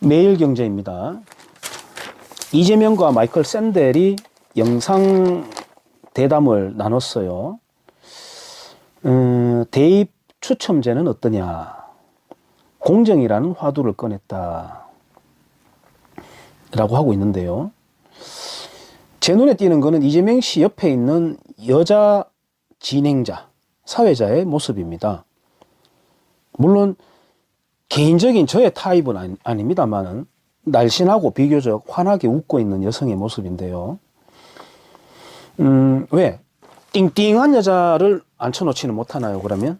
매일경제입니다. 이재명과 마이클 샌델이 영상 대담을 나눴어요. 대입 추첨제는 어떠냐? 공정이라는 화두를 꺼냈다. 라고 하고 있는데요. 제 눈에 띄는 거는 이재명 씨 옆에 있는 여자 진행자, 사회자의 모습입니다. 물론 개인적인 저의 타입은 아닙니다만은 날씬하고 비교적 환하게 웃고 있는 여성의 모습인데요. 왜? 띵띵한 여자를 앉혀놓지는 못하나요, 그러면?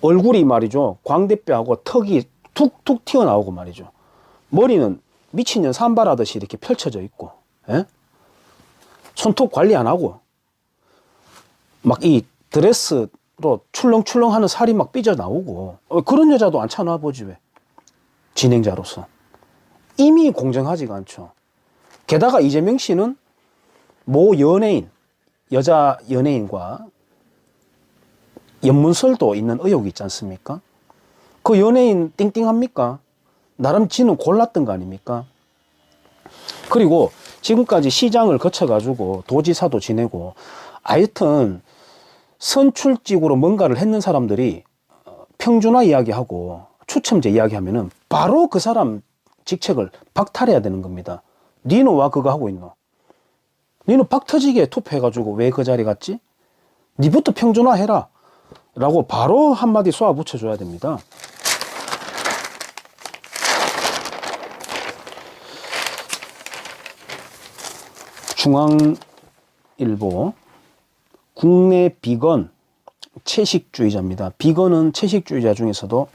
얼굴이 말이죠. 광대뼈하고 턱이 툭툭 튀어나오고 말이죠. 머리는 미친년 산발하듯이 이렇게 펼쳐져 있고, 예? 손톱 관리 안 하고, 막 이 드레스로 출렁출렁 하는 살이 막 삐져나오고, 그런 여자도 앉혀놔 보지, 왜? 진행자로서. 이미 공정하지가 않죠. 게다가 이재명 씨는 모 연예인, 여자 연예인과 연문설도 있는 의혹이 있지 않습니까? 그 연예인 띵띵합니까? 나름 지는 골랐던 거 아닙니까? 그리고 지금까지 시장을 거쳐가지고 도지사도 지내고 하여튼 선출직으로 뭔가를 했는 사람들이 평준화 이야기하고 추첨제 이야기하면은 바로 그 사람 직책을 박탈해야 되는 겁니다. 니는 와 그거 하고 있노? 니는 박 터지게 투표해가지고 왜 그 자리 갔지? 니부터 평준화 해라 라고 바로 한마디 쏘아 붙여줘야 됩니다. 중앙일보, 국내 비건 채식주의자입니다. 비건은 채식주의자 중에서도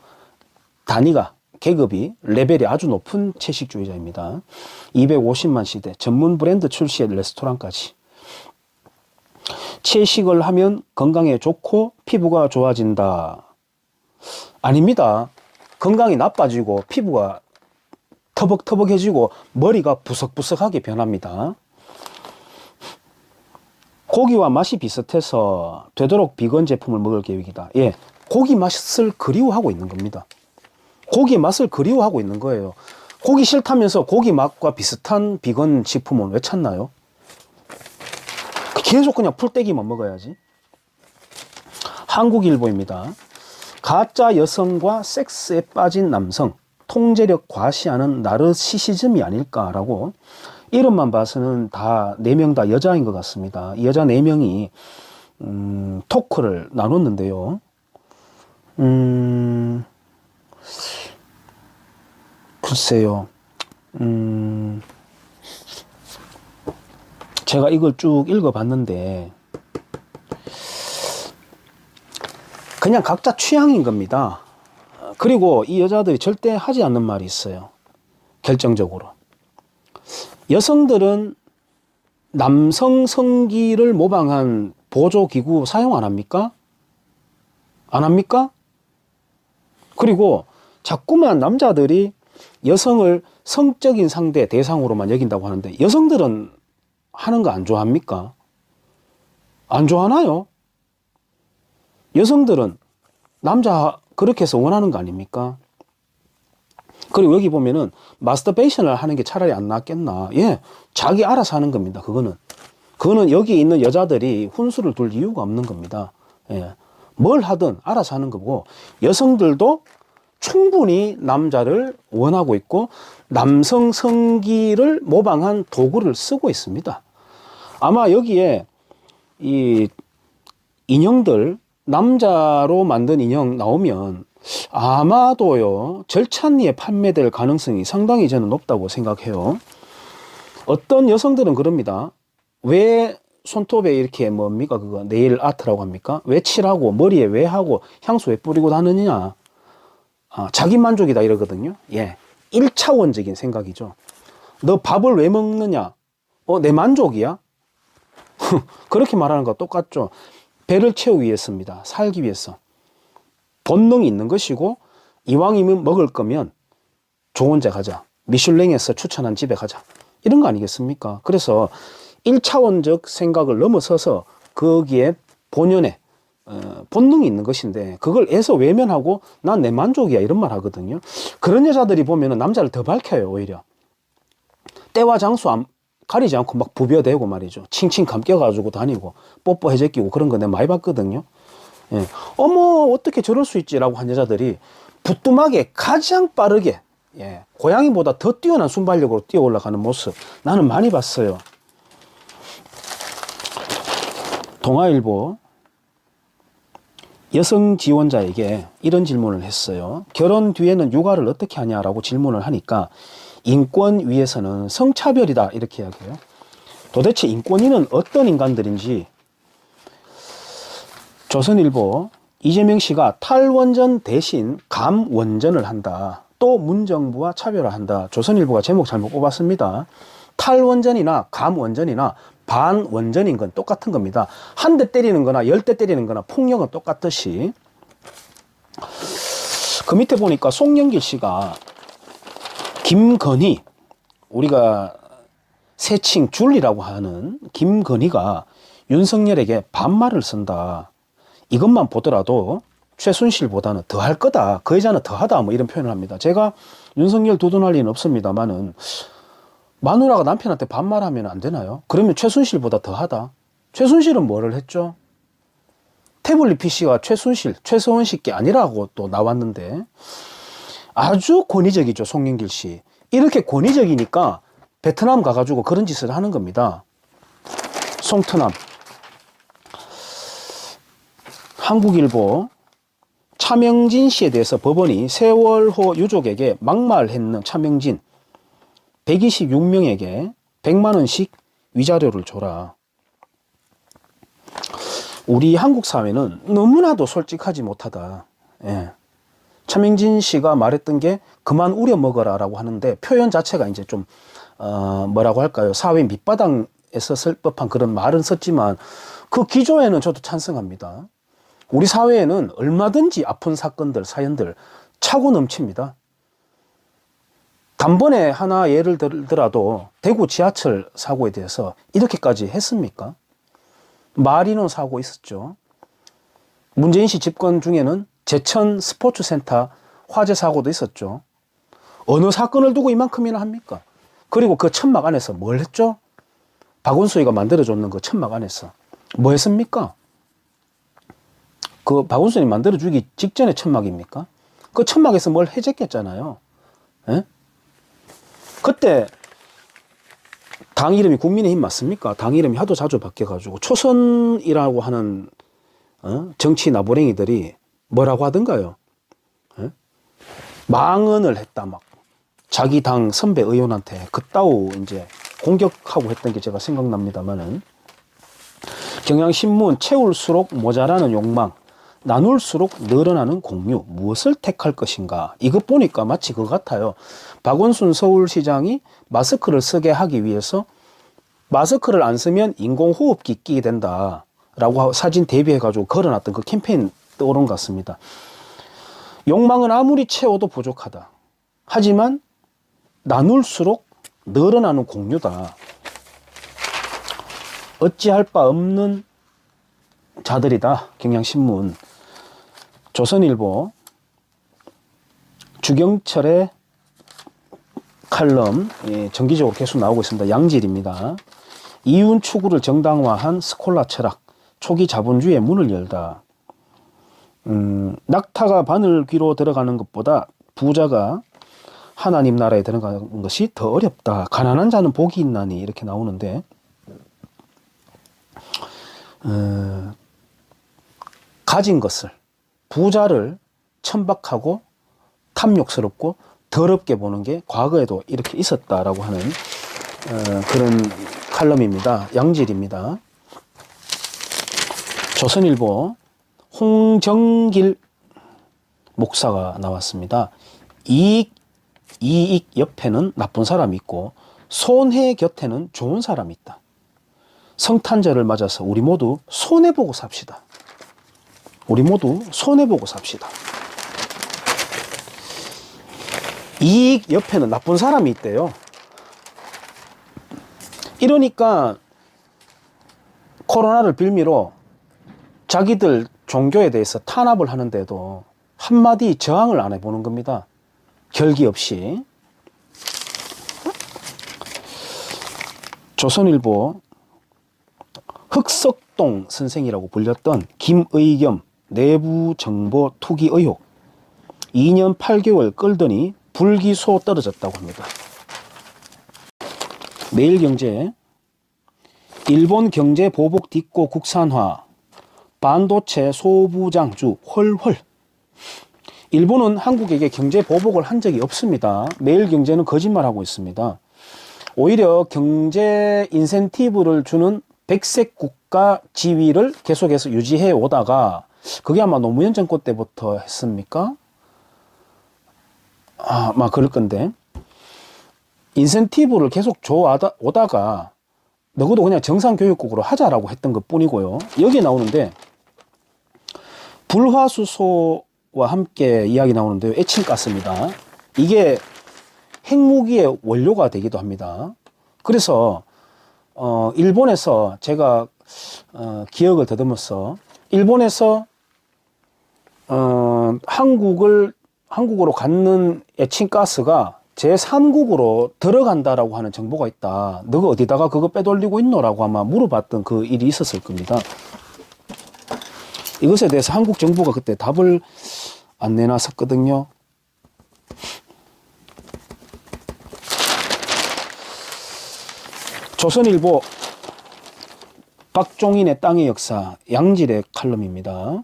단위가, 계급이, 레벨이 아주 높은 채식주의자입니다. 250만 시대, 전문 브랜드 출시의 레스토랑까지. 채식을 하면 건강에 좋고 피부가 좋아진다. 아닙니다. 건강이 나빠지고 피부가 터벅터벅해지고 머리가 부석부석하게 변합니다. 고기와 맛이 비슷해서 되도록 비건 제품을 먹을 계획이다. 예, 고기 맛을 그리워하고 있는 겁니다. 고기 맛을 그리워하고 있는 거예요. 고기 싫다면서 고기 맛과 비슷한 비건 식품은 왜 찾나요? 계속 그냥 풀떼기만 먹어야지. 한국일보입니다. 가짜 여성과 섹스에 빠진 남성, 통제력 과시하는 나르시시즘이 아닐까라고. 이름만 봐서는 다 4명 다 여자인 것 같습니다. 이 여자 4명이 토크를 나눴는데요. 글쎄요. 제가 이걸 쭉 읽어봤는데 그냥 각자 취향인 겁니다. 그리고 이 여자들이 절대 하지 않는 말이 있어요. 결정적으로. 여성들은 남성 성기를 모방한 보조기구 사용 안 합니까? 안 합니까? 그리고 자꾸만 남자들이 여성을 성적인 상대 대상으로만 여긴다고 하는데 여성들은 하는 거 안 좋아합니까? 안 좋아하나요? 여성들은 남자 그렇게 해서 원하는 거 아닙니까? 그리고 여기 보면은 마스터베이션을 하는 게 차라리 안 낫겠나. 예, 자기 알아서 하는 겁니다. 그거는 여기 있는 여자들이 훈수를 둘 이유가 없는 겁니다. 예, 뭘 하든 알아서 하는 거고 여성들도 충분히 남자를 원하고 있고 남성 성기를 모방한 도구를 쓰고 있습니다. 아마 여기에 이 인형들, 남자로 만든 인형 나오면 아마도요, 절찬리에 판매될 가능성이 상당히 저는 높다고 생각해요. 어떤 여성들은 그럽니다. 왜 손톱에 이렇게 뭡니까? 그거 네일 아트라고 합니까? 왜 칠하고 머리에 왜 하고 향수 왜 뿌리고 다니냐? 자기 만족이다 이러거든요. 예, 1차원적인 생각이죠. 너 밥을 왜 먹느냐? 내 만족이야? 그렇게 말하는 거 똑같죠. 배를 채우기 위해서입니다. 살기 위해서. 본능이 있는 것이고 이왕이면 먹을 거면 좋은 데 가자. 미슐랭에서 추천한 집에 가자. 이런 거 아니겠습니까? 그래서 1차원적 생각을 넘어서서 거기에 본연의 본능이 있는 것인데 그걸 애서 외면하고 난 내 만족이야 이런 말 하거든요. 그런 여자들이 보면은 남자를 더 밝혀요. 오히려 때와 장소 가리지 않고 막 부벼대고 말이죠. 칭칭 감겨가지고 다니고 뽀뽀 해제끼고 그런 거 내가 많이 봤거든요. 예. 어머 어떻게 저럴 수 있지라고 한 여자들이 부뚜막에 가장 빠르게 예. 고양이보다 더 뛰어난 순발력으로 뛰어 올라가는 모습 나는 많이 봤어요. 동아일보 여성 지원자에게 이런 질문을 했어요. 결혼 뒤에는 육아를 어떻게 하냐라고 질문을 하니까 인권위에서는 성차별이다 이렇게 이야기해요. 도대체 인권위는 어떤 인간들인지 조선일보 이재명 씨가 탈원전 대신 감원전을 한다. 또 문정부와 차별화한다. 조선일보가 제목 잘못 뽑았습니다. 탈원전이나 감원전이나 반원전인 건 똑같은 겁니다. 한 대 때리는 거나 10대 때리는 거나 폭력은 똑같듯이. 그 밑에 보니까 송영길 씨가 김건희, 우리가 세칭 줄리라고 하는 김건희가 윤석열에게 반말을 쓴다. 이것만 보더라도 최순실보다는 더 할 거다. 그 여자는 더 하다. 뭐 이런 표현을 합니다. 제가 윤석열 두둔할 리는 없습니다만은 마누라가 남편한테 반말하면 안 되나요? 그러면 최순실보다 더 하다. 최순실은 뭐를 했죠? 태블릿 PC가 최서원 씨께 아니라고 또 나왔는데 아주 권위적이죠. 송영길 씨. 이렇게 권위적이니까 베트남 가가지고 그런 짓을 하는 겁니다. 송트남. 한국일보 차명진 씨에 대해서 법원이 세월호 유족에게 막말했는 차명진 126명에게 100만원씩 위자료를 줘라. 우리 한국 사회는 너무나도 솔직하지 못하다. 예. 차명진 씨가 말했던 게 그만 우려먹어라 라고 하는데 표현 자체가 이제 좀 뭐라고 할까요? 사회 밑바닥에서 쓸 법한 그런 말은 썼지만 그 기조에는 저도 찬성합니다. 우리 사회에는 얼마든지 아픈 사건들, 사연들 차고 넘칩니다. 단번에 하나 예를 들더라도 대구 지하철 사고에 대해서 이렇게까지 했습니까? 마리논 사고 있었죠. 문재인 씨 집권 중에는 제천 스포츠센터 화재 사고도 있었죠. 어느 사건을 두고 이만큼이나 합니까? 그리고 그 천막 안에서 뭘 했죠? 박원순이가 만들어줬는 그 천막 안에서 뭐 했습니까? 그 박원순이 만들어주기 직전의 천막입니까? 그 천막에서 뭘 해제했잖아요. 예? 그때 당 이름이 국민의힘 맞습니까? 당 이름이 하도 자주 바뀌어가지고 초선이라고 하는 정치 나부랭이들이 뭐라고 하던가요? 예? 망언을 했다 막 자기 당 선배 의원한테 그따오 이제 공격하고 했던 게 제가 생각납니다만은 경향신문 채울수록 모자라는 욕망 나눌수록 늘어나는 공유 무엇을 택할 것인가 이것 보니까 마치 그거 같아요. 박원순 서울시장이 마스크를 쓰게 하기 위해서 마스크를 안 쓰면 인공호흡기 끼게 된다 라고 사진 대비해 가지고 걸어놨던 그 캠페인 떠오른 것 같습니다. 욕망은 아무리 채워도 부족하다. 하지만 나눌수록 늘어나는 공유다. 어찌할 바 없는 자들이다. 경향신문. 조선일보 주경철의 칼럼 정기적으로 계속 나오고 있습니다. 양질입니다. 이윤 추구를 정당화한 스콜라 철학 초기 자본주의의 문을 열다. 낙타가 바늘 귀로 들어가는 것보다 부자가 하나님 나라에 들어가는 것이 더 어렵다. 가난한 자는 복이 있나니 이렇게 나오는데 가진 것을 부자를 천박하고 탐욕스럽고 더럽게 보는 게 과거에도 이렇게 있었다라고 하는 그런 칼럼입니다. 양질입니다. 조선일보 홍정길 목사가 나왔습니다. 이익 옆에는 나쁜 사람이 있고 손해 곁에는 좋은 사람이 있다. 성탄절을 맞아서 우리 모두 손해보고 삽시다. 우리 모두 손해보고 삽시다. 이익 옆에는 나쁜 사람이 있대요. 이러니까 코로나를 빌미로 자기들 종교에 대해서 탄압을 하는데도 한마디 저항을 안 해보는 겁니다. 결기 없이. 조선일보 흑석동 선생이라고 불렸던 김의겸 내부 정보 투기 의혹 2년 8개월 끌더니 불기소 떨어졌다고 합니다. 매일경제 일본 경제 보복 딛고 국산화 반도체 소부장주 헐헐. 일본은 한국에게 경제 보복을 한 적이 없습니다. 매일경제는 거짓말하고 있습니다. 오히려 경제 인센티브를 주는 백색 국가 지위를 계속해서 유지해 오다가 그게 아마 노무현 정권 때부터 했습니까? 아마 그럴 건데 인센티브를 계속 줘오다가 너도 그냥 정상교육국으로 하자라고 했던 것 뿐이고요. 여기 나오는데 불화수소와 함께 이야기 나오는데요. 에칭가스입니다. 이게 핵무기의 원료가 되기도 합니다. 그래서 일본에서 제가 기억을 더듬어서 일본에서 한국으로 갖는 에칭가스가 제3국으로 들어간다라고 하는 정보가 있다. 너가 어디다가 그거 빼돌리고 있노라고 아마 물어봤던 그 일이 있었을 겁니다. 이것에 대해서 한국 정부가 그때 답을 안 내놨었거든요. 조선일보 박종인의 땅의 역사 양질의 칼럼입니다.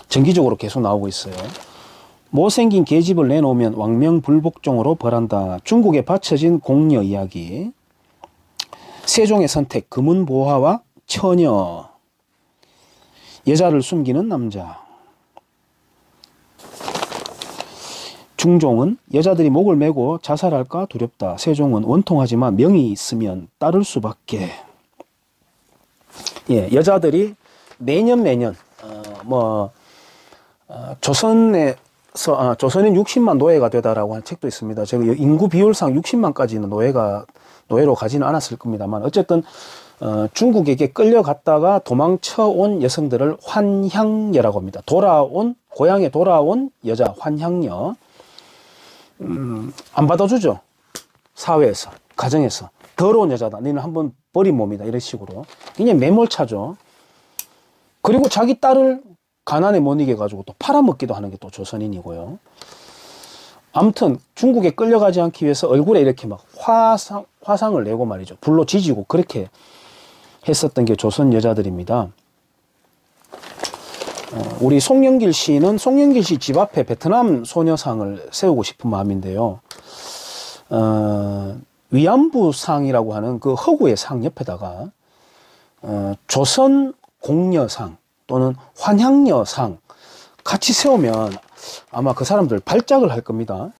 정기적으로 계속 나오고 있어요. 못생긴 계집을 내놓으면 왕명불복종으로 벌한다. 중국에 바쳐진 공녀 이야기. 세종의 선택 금은보화와 처녀. 여자를 숨기는 남자. 중종은 여자들이 목을 메고 자살할까 두렵다. 세종은 원통하지만 명이 있으면 따를 수밖에. 예, 여자들이 매년 조선인 60만 노예가 되다라고 하는 책도 있습니다. 제가 인구 비율상 60만까지는 노예로 가지는 않았을 겁니다만 어쨌든 중국에게 끌려갔다가 도망쳐온 여성들을 환향녀라고 합니다. 고향에 돌아온 여자 환향녀. 안 받아주죠. 사회에서, 가정에서. 더러운 여자다. 너는 한번 버린 몸이다. 이런 식으로. 그냥 매몰차죠. 그리고 자기 딸을 가난에 못 이겨가지고 또 팔아먹기도 하는 게 또 조선인이고요. 아무튼 중국에 끌려가지 않기 위해서 얼굴에 이렇게 막 화상을 내고 말이죠. 불로 지지고 그렇게 했었던 게 조선 여자들입니다. 우리 송영길 씨는 송영길 씨 집 앞에 베트남 소녀상을 세우고 싶은 마음인데요. 위안부상이라고 하는 그 허구의 상 옆에다가 조선 공녀상 또는 환향녀상 같이 세우면 아마 그 사람들 발작을 할 겁니다.